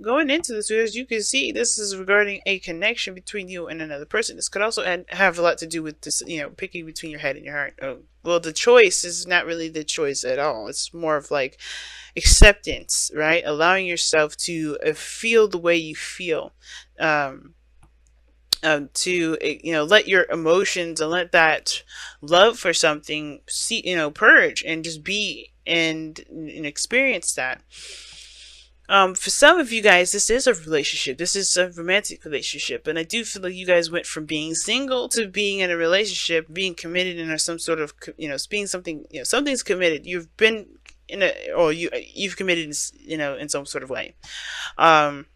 going into this, as you can see, this is regarding a connection between you and another person. This could also have a lot to do with this, picking between your head and your heart. Oh, well, the choice is not really the choice at all. It's more of like acceptance, right? Allowing yourself to feel the way you feel. Um, to let your emotions and let that love for something see purge and just be and experience that. For some of you guys, this is a relationship. This is a romantic relationship, and I do feel like you guys went from being single to being in a relationship, being committed in some sort of being something. Something's committed. You've been in a, or you've committed in some sort of way. Um,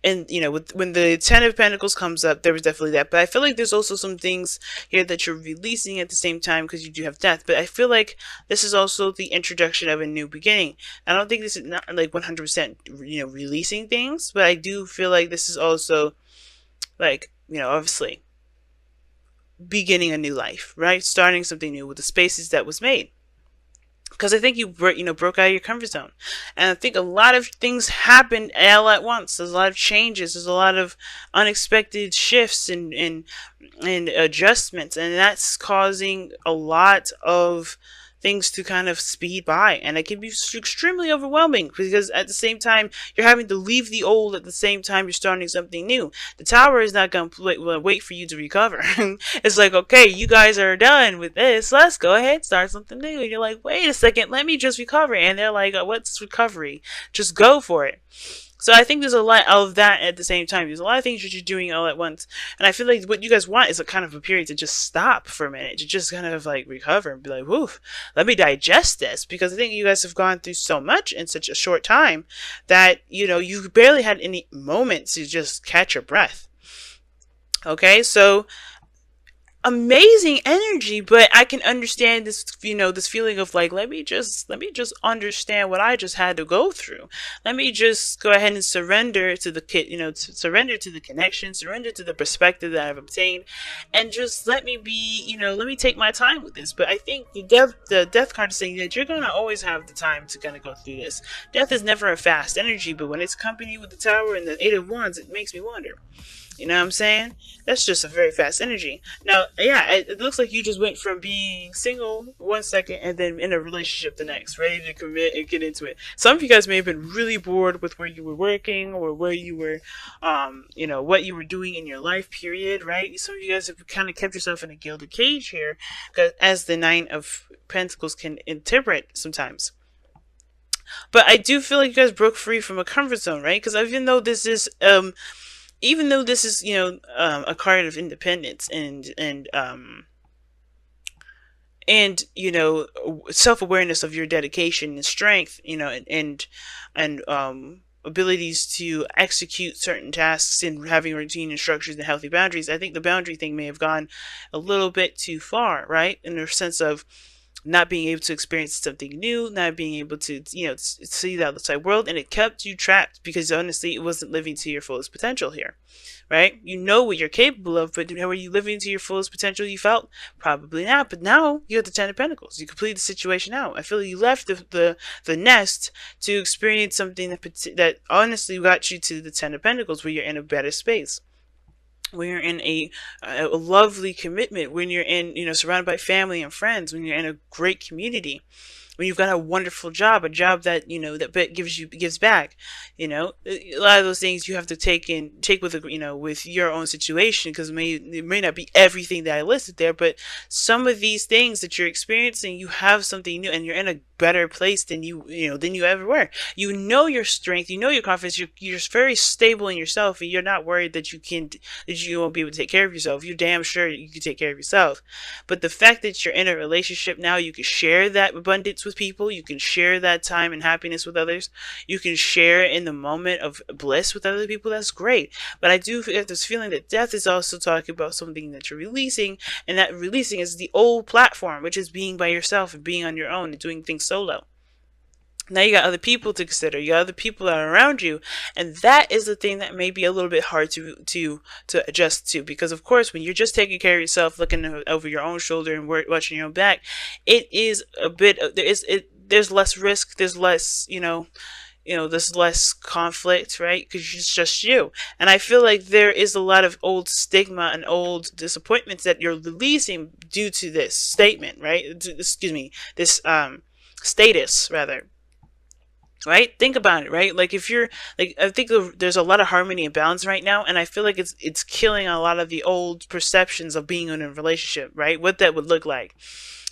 and when the Ten of Pentacles comes up, there was definitely that, but I feel like there's also some things here that you're releasing at the same time, because you do have death. But I feel like this is also the introduction of a new beginning. I don't think this is not like 100% releasing things, but I do feel like this is also like obviously beginning a new life, right? Starting something new with the spaces that was made, because I think you broke out of your comfort zone, and I think a lot of things happened all at once. There's a lot of changes. There's a lot of unexpected shifts and adjustments, and that's causing a lot of things to kind of speed by, and it can be extremely overwhelming, because at the same time you're having to leave the old, at the same time you're starting something new. The tower is not going to wait for you to recover. It's like, okay, you guys are done with this, let's go ahead, start something new. And you're like, wait a second, let me just recover. And they're like, what's recovery? Just go for it. So I think there's a lot of that at the same time. There's a lot of things that you're doing all at once. And I feel like what you guys want is a kind of a period to just stop for a minute, to just kind of like recover and be like, woof, let me digest this. Because I think you guys have gone through so much in such a short time that, you barely had any moments to just catch your breath. Okay, so amazing energy, but I can understand this, this feeling of like, let me just understand what I just had to go through. Let me just go ahead and surrender to the surrender to the connection, surrender to the perspective that I've obtained, and just let me be, let me take my time with this. But I think the death card is saying that you're gonna always have the time to kind of go through this. Death is never a fast energy, but when it's accompanied with the Tower and the Eight of Wands, it makes me wonder. You know what I'm saying? That's just a very fast energy. Now, yeah, it looks like you just went from being single 1 second and then in a relationship the next, ready to commit and get into it. Some of you guys may have been really bored with where you were working or where you were, what you were doing in your life period, right? Some of you guys have kind of kept yourself in a gilded cage here, as the Nine of Pentacles can interpret sometimes. But I do feel like you guys broke free from a comfort zone, right? Because even though this is a card of independence and self-awareness of your dedication and strength, and abilities to execute certain tasks and having routine and structures and healthy boundaries, I think the boundary thing may have gone a little bit too far, right? In the sense of not being able to experience something new, not being able to, see the outside world, and it kept you trapped because honestly, it wasn't living to your fullest potential here, right? You know what you're capable of, but were you living to your fullest potential? You felt probably not. But now you have the Ten of Pentacles. You complete the situation out. I feel like you left the nest to experience something that honestly got you to the Ten of Pentacles, where you're in a better space, when you're in a lovely commitment, when you're in, surrounded by family and friends, when you're in a great community, when you've got a wonderful job, a job that, that gives back, a lot of those things you have to take with, with your own situation, because it may not be everything that I listed there, but some of these things that you're experiencing, you have something new and you're in a better place than you ever were. You know your strength, you know your confidence, you're very stable in yourself, and you're not worried that you won't be able to take care of yourself. You're damn sure you can take care of yourself. But the fact that you're in a relationship now, you can share that abundance with people, you can share that time and happiness with others, you can share in the moment of bliss with other people. That's great. But I do get this feeling that death is also talking about something that you're releasing, and that releasing is the old platform, which is being by yourself and being on your own and doing things solo. Now you got other people to consider. You got other people that are around you, and that is the thing that may be a little bit hard to adjust to, because of course when you're just taking care of yourself, looking over your own shoulder and watching your own back, it is a bit there's less risk, there's less there's less conflict, right? Because it's just you. And I feel like there is a lot of old stigma and old disappointments that you're releasing due to this statement, right? Excuse me, this status rather. Right? Think about it, right? Like if you're like, I think there's a lot of harmony and balance right now, and I feel like it's killing a lot of the old perceptions of being in a relationship, right? What that would look like.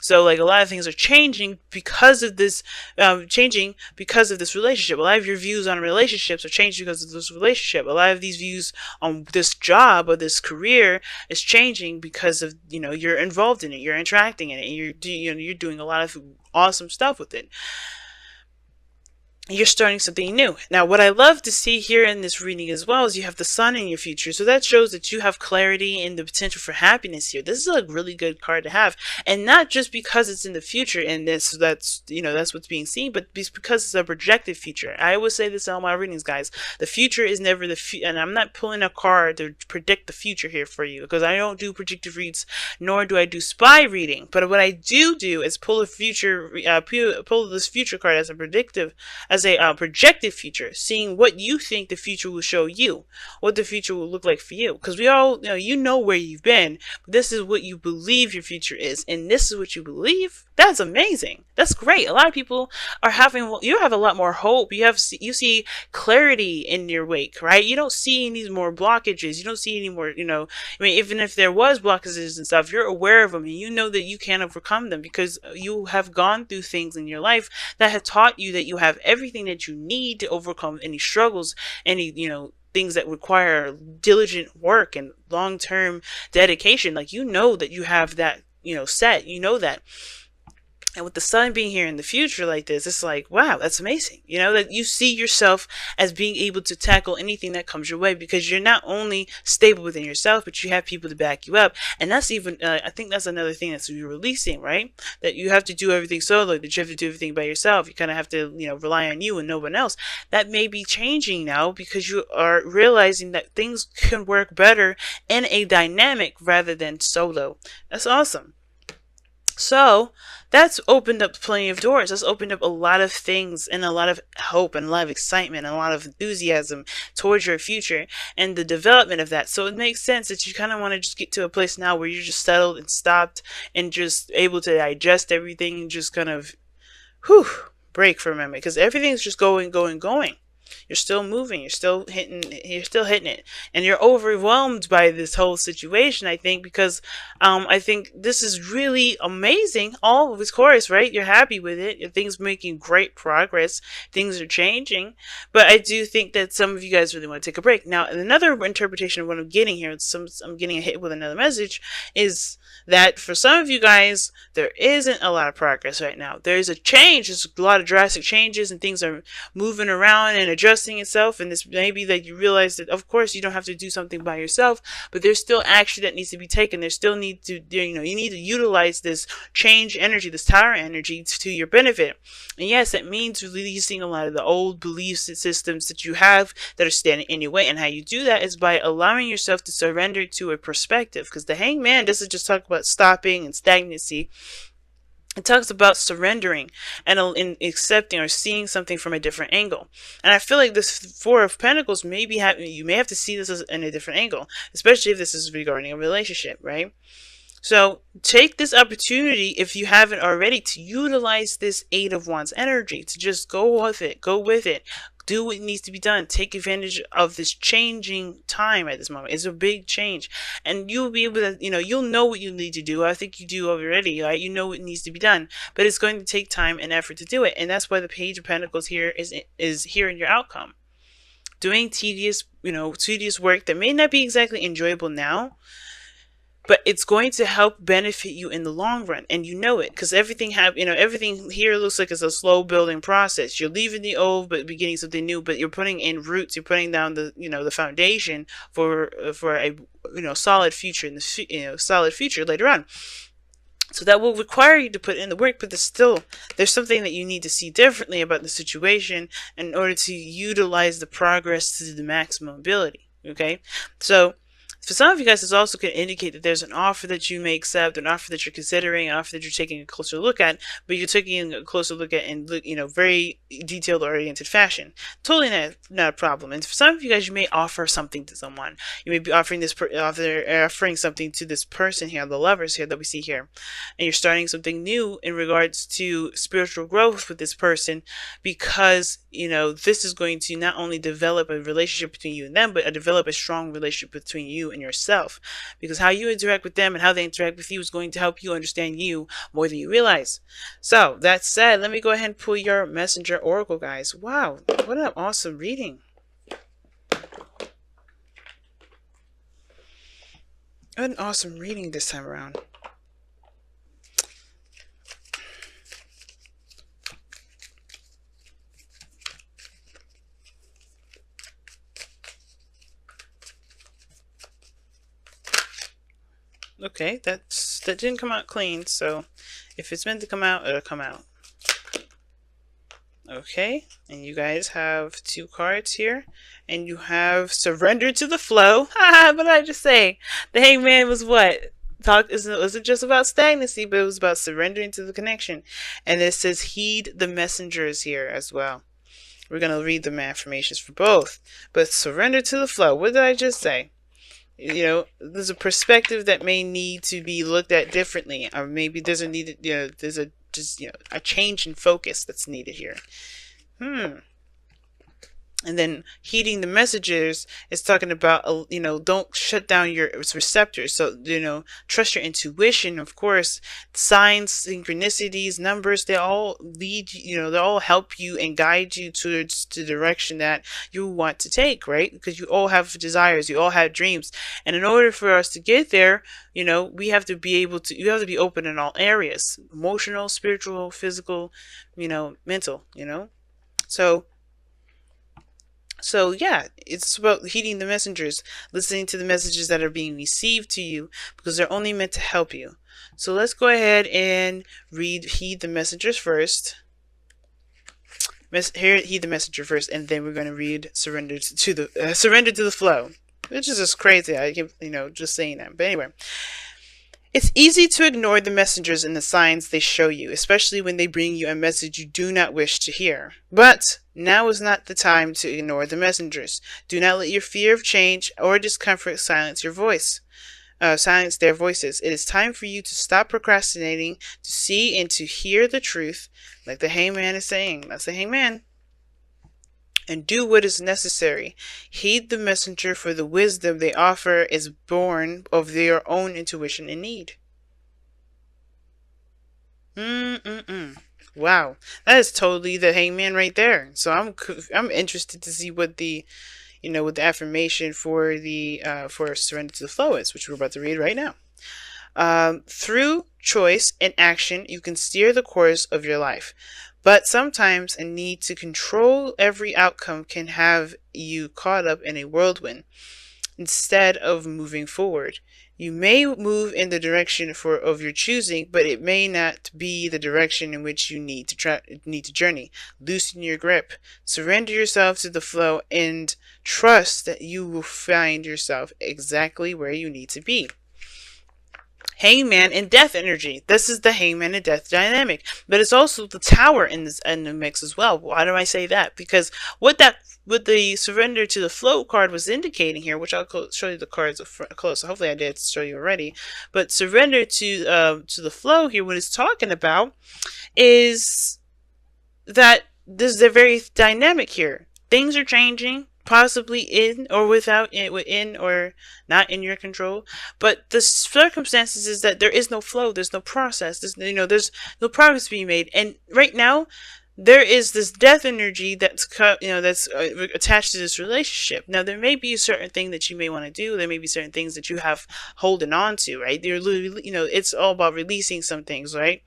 So like a lot of things are changing because of this, relationship. A lot of your views on relationships are changing because of this relationship. A lot of these views on this job or this career is changing because of you're involved in it, you're interacting in it, and you're doing a lot of awesome stuff with it. You're starting something new. Now, what I love to see here in this reading as well is you have the sun in your future. So that shows that you have clarity and the potential for happiness here. This is a really good card to have. And not just because it's in the future and that's what's being seen, but because it's a projected future. I always say this in all my readings, guys. The future is never the future. And I'm not pulling a card to predict the future here for you, because I don't do predictive reads, nor do I do spy reading. But what I do is pull this future card as a projected future, seeing what you think the future will show you, what the future will look like for you. Because we all, where you've been, but this is what you believe your future is, and this is what you believe. That's amazing. That's great. A lot of people are you have a lot more hope. You see clarity in your wake, right? You don't see any more blockages. You don't see any more, even if there was blockages and stuff, you're aware of them and you know that you can overcome them because you have gone through things in your life that have taught you that you have everything that you need to overcome any struggles, any, things that require diligent work and long-term dedication. Like, that you have that, set, that. And with the sun being here in the future like this, it's like, wow, that's amazing. That you see yourself as being able to tackle anything that comes your way, because you're not only stable within yourself, but you have people to back you up. And that's even, I think that's another thing that's you're releasing, right? That you have to do everything solo, that you have to do everything by yourself. You kind of have to, rely on you and no one else. That may be changing now because you are realizing that things can work better in a dynamic rather than solo. That's awesome. So that's opened up plenty of doors. That's opened up a lot of things and a lot of hope and a lot of excitement and a lot of enthusiasm towards your future and the development of that. So it makes sense that you kind of want to just get to a place now where you're just settled and stopped and just able to digest everything and just kind of break for a moment, because everything's just going. You're still moving. You're still hitting it, and you're overwhelmed by this whole situation. I think because I think this is really amazing. All of course, right? You're happy with it. Things making great progress. Things are changing, but I do think that some of you guys really want to take a break. Now, another interpretation of what I'm getting here, I'm getting hit with another message, is that for some of you guys, there isn't a lot of progress right now. There's a change. There's a lot of drastic changes, and things are moving around and adjusting itself. And this may be that you realize that, of course, you don't have to do something by yourself, but there's still action that needs to be taken. There's still need to, you need to utilize this change energy, this tower energy, to your benefit. And yes, that means releasing a lot of the old belief systems that you have that are standing in your way. And how you do that is by allowing yourself to surrender to a perspective. Because the Hangman doesn't just talk about stopping and stagnancy. It talks about surrendering and accepting or seeing something from a different angle. And I feel like this Four of Pentacles you may have to see this in a different angle, especially if this is regarding a relationship, right? So take this opportunity, if you haven't already, to utilize this Eight of Wands energy, to just go with it, do what needs to be done. Take advantage of this changing time at this moment. It's a big change, and you'll be able to, you'll know what you need to do. I think you do already, right? You know what needs to be done, but it's going to take time and effort to do it. And that's why the Page of Pentacles here is here in your outcome. Doing tedious work that may not be exactly enjoyable now, but it's going to help benefit you in the long run, and you know it, because everything here looks like it's a slow building process. You're leaving the old, but beginning something new. But you're putting in roots. You're putting down the foundation for a solid future in the solid future later on. So that will require you to put in the work, but there's something that you need to see differently about the situation in order to utilize the progress to the maximum ability. Okay, so For some of you guys, this also can indicate that there's an offer that you may accept, an offer that you're considering, an offer that you're taking a closer look at, but you're taking a closer look at in, very detailed oriented fashion. Totally not a problem. And for some of you guys, you may offer something to someone. You may be offering offering something to this person here, the lovers here that we see here, and you're starting something new in regards to spiritual growth with this person, because this is going to not only develop a relationship between you and them, but develop a strong relationship between you and yourself, because how you interact with them and how they interact with you is going to help you understand you more than you realize. So that said, let me go ahead and pull your messenger oracle, guys. Wow, what an awesome reading. What an awesome reading this time around. Okay, that didn't come out clean, so if it's meant to come out, it'll come out. Okay, and you guys have 2 cards here, and you have surrender to the flow. Haha, what did I just say? The Hangman was what? It wasn't just about stagnancy, but it was about surrendering to the connection. And it says heed the messengers here as well. We're going to read the affirmations for both. But surrender to the flow. What did I just say? There's a perspective that may need to be looked at differently, or maybe there's a change in focus that's needed here. And then heeding the messages is talking about, don't shut down your receptors. So, trust your intuition. Of course, signs, synchronicities, numbers, they all lead, they all help you and guide you towards the direction that you want to take, right? Because you all have desires, you all have dreams. And in order for us to get there, we have to be you have to be open in all areas: emotional, spiritual, physical, mental, So yeah, it's about heeding the messengers, listening to the messages that are being received to you, because they're only meant to help you. So let's go ahead and heed the messengers first. Heed the messenger first, and then we're going to read surrender to the flow, which is just crazy. I keep just saying that, but anyway. It's easy to ignore the messengers and the signs they show you, especially when they bring you a message you do not wish to hear. But now is not the time to ignore the messengers. Do not let your fear of change or discomfort silence their voices. It is time for you to stop procrastinating, to see and to hear the truth, like the Hangman is saying. That's the Hangman. And do what is necessary. Heed the messenger, for the wisdom they offer is born of their own intuition and need. Wow, that is totally the Hangman right there. So I'm interested to see what the what the affirmation for for surrender to the flow is, which we're about to read right now. Through choice and action, you can steer the course of your life. But sometimes a need to control every outcome can have you caught up in a whirlwind instead of moving forward. You may move in the direction of your choosing, but it may not be the direction in which you need to journey. Loosen your grip, surrender yourself to the flow, and trust that you will find yourself exactly where you need to be. Hangman and death energy. This is the Hangman and death dynamic, but it's also the Tower in the mix as well. Why do I say that? Because what the surrender to the flow card was indicating here, which I'll show you the cards close. Hopefully I did show you already. But surrender to the flow here, what it's talking about is that this is very dynamic here. Things are changing, possibly in or within or not in your control, but the circumstances is that there is no flow, there's no process, there's no progress being made, and right now there is this death energy that's attached to this relationship. Now there may be a certain thing that you may want to do, there may be certain things that you have holding on to, right? You're literally, it's all about releasing some things, right?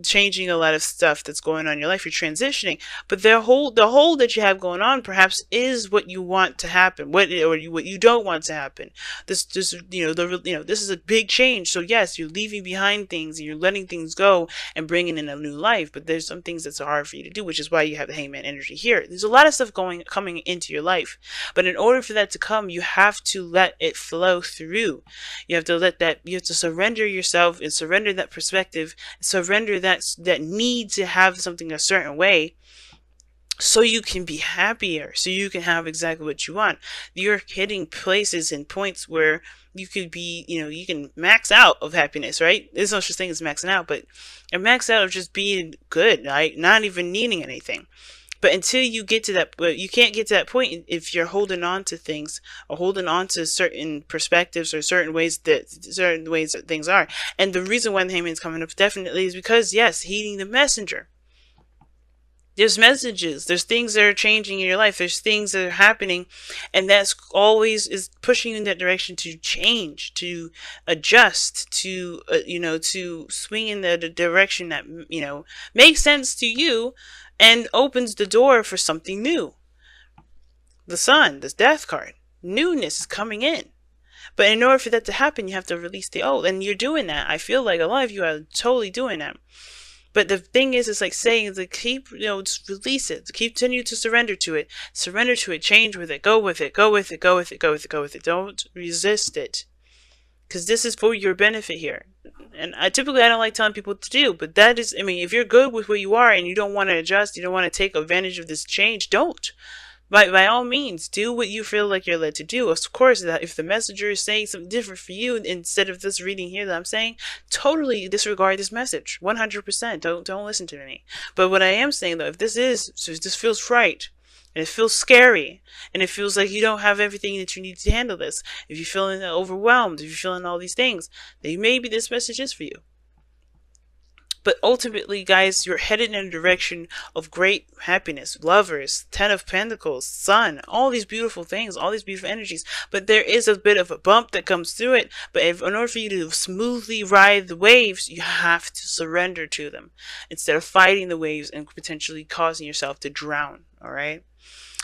changing a lot of stuff that's going on in your life. You're transitioning, but the whole that you have going on perhaps is what you want to happen, what you don't want to happen. This this is a big change. So yes, you're leaving behind things and you're letting things go and bringing in a new life. But there's some things that's hard for you to do, which is why you have the Hangman energy here. There's a lot of stuff coming into your life, but in order for that to come, you have to let it flow through. You have to you have to surrender yourself and surrender that perspective, surrender that need to have something a certain way, so you can be happier, so you can have exactly what you want. You're hitting places and points where you could be, you can max out of happiness, right? There's no such thing as maxing out, but a max out of just being good, right? Not even needing anything. But until you get to that, you can't get to that point if you're holding on to things or holding on to certain perspectives or certain ways that things are. And the reason why the Hangman's coming up definitely is because, yes, heeding the messenger. There's messages, there's things that are changing in your life, there's things that are happening, and that's always is pushing you in that direction to change, to adjust, to swing in the direction that makes sense to you and opens the door for something new. The Sun, this death card, newness is coming in. But in order for that to happen, you have to release the old, and you're doing that. I feel like a lot of you are totally doing that. But the thing is, it's like saying to keep, just release it, to continue to surrender to it, change with it, go with it, go with it, go with it, go with it, go with it. Don't resist it, because this is for your benefit here. And I don't like telling people what to do, but that is, if you're good with where you are and you don't want to adjust, you don't want to take advantage of this change, don't. By all means, do what you feel like you're led to do. Of course, that if the messenger is saying something different for you instead of this reading here that I'm saying, totally disregard this message. 100%. Don't listen to me. But what I am saying though, if this feels right, and it feels scary, and it feels like you don't have everything that you need to handle this, if you're feeling overwhelmed, if you're feeling all these things, then maybe this message is for you. But ultimately, guys, you're headed in a direction of great happiness. Lovers, Ten of Pentacles, Sun, all these beautiful things, all these beautiful energies. But there is a bit of a bump that comes through it. But in order for you to smoothly ride the waves, you have to surrender to them instead of fighting the waves and potentially causing yourself to drown. All right?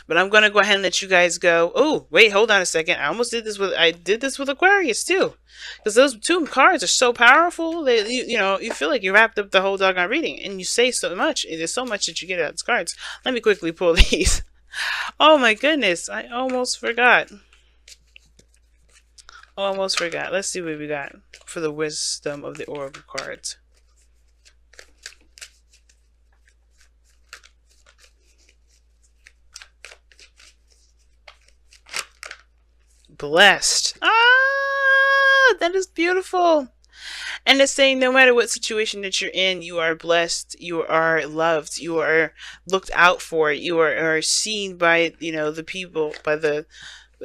But I'm going to go ahead and let you guys go. Oh, wait, hold on a second. I did this with Aquarius too. Because those two cards are so powerful that you feel like you wrapped up the whole doggone reading. And you say so much. There's so much that you get out of these cards. Let me quickly pull these. Oh my goodness. I almost forgot. Almost forgot. Let's see what we got for the wisdom of the Oracle cards. Blessed. Ah, that is beautiful. And it's saying no matter what situation that you're in, you are blessed, you are loved, you are looked out for, you are seen by, the people,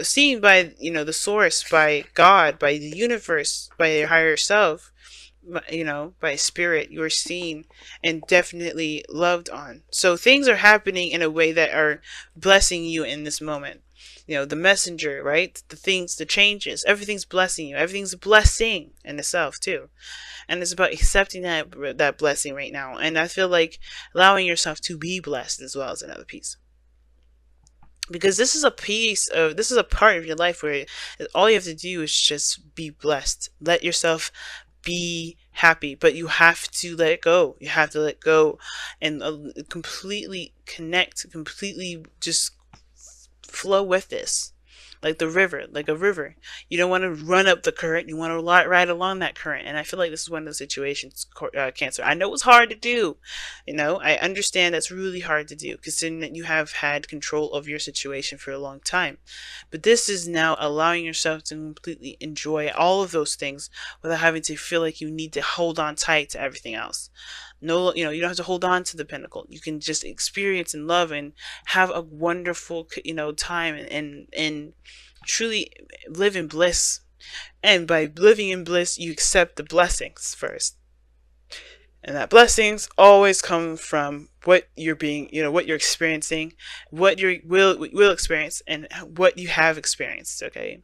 seen by, the source, by God, by the universe, by your higher self, by spirit. You are seen and definitely loved on. So things are happening in a way that are blessing you in this moment. The messenger, right? The changes, everything's blessing you. Everything's a blessing in itself too. And it's about accepting that blessing right now. And I feel like allowing yourself to be blessed as well is another piece. Because this is a part of your life where all you have to do is just be blessed. Let yourself be happy, but you have to let it go. You have to let go and completely connect, completely just flow with this, like a river. You don't want to run up the current, you want to ride along that current. And I feel like this is one of those situations, Cancer. I know it's hard to do, I understand that's really hard to do, considering that you have had control of your situation for a long time. But this is now allowing yourself to completely enjoy all of those things without having to feel like you need to hold on tight to everything else. No, you don't have to hold on to the pinnacle. You can just experience and love and have a wonderful, time and truly live in bliss. And by living in bliss, you accept the blessings first. And that blessings always come from what you're what you're experiencing, what you will experience, and what you have experienced, okay?